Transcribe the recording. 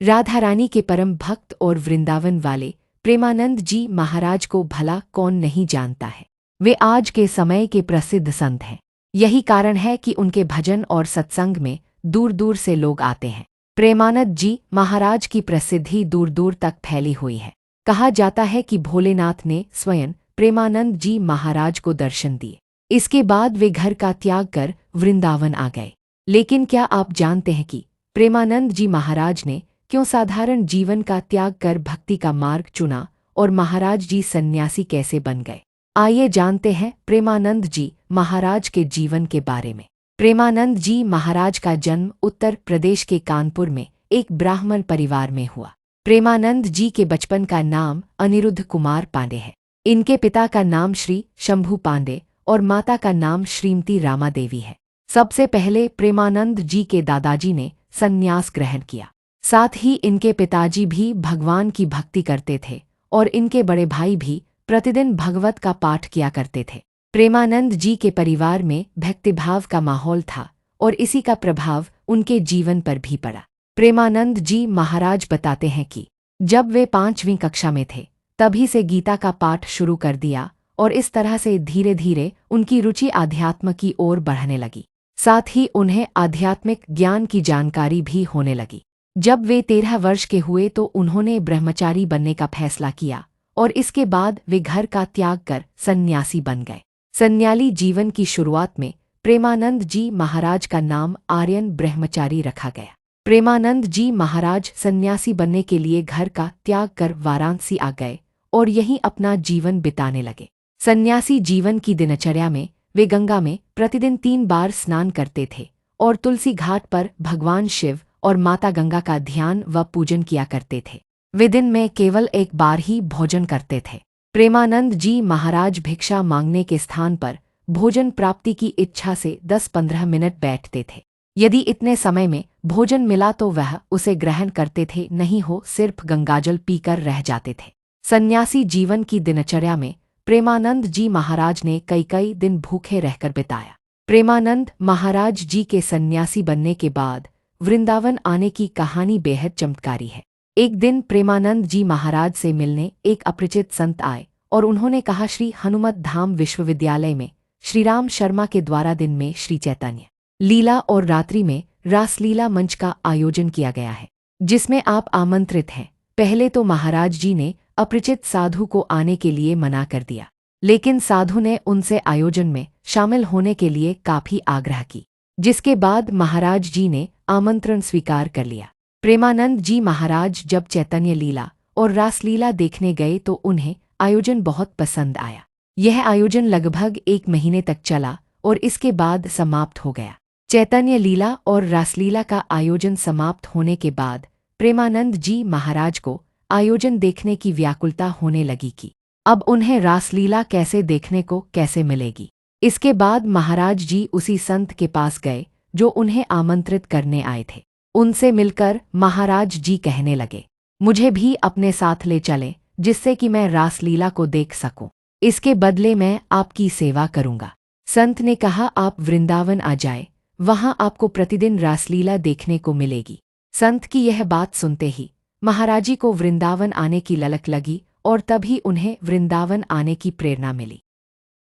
राधा रानी के परम भक्त और वृंदावन वाले प्रेमानंद जी महाराज को भला कौन नहीं जानता है। वे आज के समय के प्रसिद्ध संत हैं। यही कारण है कि उनके भजन और सत्संग में दूर दूर से लोग आते हैं। प्रेमानंद जी महाराज की प्रसिद्धि दूर दूर तक फैली हुई है। कहा जाता है कि भोलेनाथ ने स्वयं प्रेमानंद जी महाराज को दर्शन दिए। इसके बाद वे घर का त्याग कर वृंदावन आ गए। लेकिन क्या आप जानते हैं कि प्रेमानंद जी महाराज ने क्यों साधारण जीवन का त्याग कर भक्ति का मार्ग चुना और महाराज जी सन्यासी कैसे बन गए? आइए जानते हैं प्रेमानंद जी महाराज के जीवन के बारे में। प्रेमानंद जी महाराज का जन्म उत्तर प्रदेश के कानपुर में एक ब्राह्मण परिवार में हुआ। प्रेमानंद जी के बचपन का नाम अनिरुद्ध कुमार पांडे है। इनके पिता का नाम श्री शंभू पांडे और माता का नाम श्रीमती रामा देवी है। सबसे पहले प्रेमानंद जी के दादाजी ने संन्यास ग्रहण किया। साथ ही इनके पिताजी भी भगवान की भक्ति करते थे और इनके बड़े भाई भी प्रतिदिन भगवत का पाठ किया करते थे। प्रेमानंद जी के परिवार में भक्तिभाव का माहौल था और इसी का प्रभाव उनके जीवन पर भी पड़ा। प्रेमानंद जी महाराज बताते हैं कि जब वे 5वीं कक्षा में थे तभी से गीता का पाठ शुरू कर दिया और इस तरह से धीरे धीरे उनकी रुचि आध्यात्म की ओर बढ़ने लगी। साथ ही उन्हें आध्यात्मिक ज्ञान की जानकारी भी होने लगी। जब वे 13 वर्ष के हुए तो उन्होंने ब्रह्मचारी बनने का फैसला किया और इसके बाद वे घर का त्याग कर सन्यासी बन गए। सन्याली जीवन की शुरुआत में प्रेमानंद जी महाराज का नाम आर्यन ब्रह्मचारी रखा गया। प्रेमानंद जी महाराज सन्यासी बनने के लिए घर का त्याग कर वाराणसी आ गए और यहीं अपना जीवन बिताने लगे। सन्यासी जीवन की दिनचर्या में वे गंगा में प्रतिदिन 3 बार स्नान करते थे और तुलसी घाट पर भगवान शिव और माता गंगा का ध्यान व पूजन किया करते थे। वे दिन में केवल 1 बार ही भोजन करते थे। प्रेमानंद जी महाराज भिक्षा मांगने के स्थान पर भोजन प्राप्ति की इच्छा से 10-15 मिनट बैठते थे। यदि इतने समय में भोजन मिला तो वह उसे ग्रहण करते थे, नहीं हो सिर्फ गंगाजल पीकर रह जाते थे। सन्यासी जीवन की दिनचर्या में प्रेमानंद जी महाराज ने कई दिन भूखे रहकर बिताया। प्रेमानंद महाराज जी के सन्यासी बनने के बाद वृंदावन आने की कहानी बेहद चमत्कारी है। एक दिन प्रेमानंद जी महाराज से मिलने एक अपरिचित संत आए और उन्होंने कहा, श्री हनुमत धाम विश्वविद्यालय में श्रीराम शर्मा के द्वारा दिन में श्री चैतन्य लीला और रात्रि में रासलीला मंच का आयोजन किया गया है, जिसमें आप आमंत्रित हैं। पहले तो महाराज जी ने अपरिचित साधु को आने के लिए मना कर दिया, लेकिन साधु ने उनसे आयोजन में शामिल होने के लिए काफी आग्रह की, जिसके बाद महाराज जी ने आमंत्रण स्वीकार कर लिया। प्रेमानंद जी महाराज जब चैतन्य लीला और रासलीला देखने गए तो उन्हें आयोजन बहुत पसंद आया। यह आयोजन लगभग 1 महीने तक चला और इसके बाद समाप्त हो गया। चैतन्य लीला और रासलीला का आयोजन समाप्त होने के बाद प्रेमानंद जी महाराज को आयोजन देखने की व्याकुलता होने लगी कि अब उन्हें रासलीला कैसे देखने को कैसे मिलेगी। इसके बाद महाराज जी उसी संत के पास गए जो उन्हें आमंत्रित करने आए थे। उनसे मिलकर महाराज जी कहने लगे, मुझे भी अपने साथ ले चलें जिससे कि मैं रासलीला को देख सकूं। इसके बदले मैं आपकी सेवा करूंगा। संत ने कहा, आप वृंदावन आ जाए, वहां आपको प्रतिदिन रासलीला देखने को मिलेगी। संत की यह बात सुनते ही महाराज जी को वृंदावन आने की ललक लगी और तभी उन्हें वृंदावन आने की प्रेरणा मिली।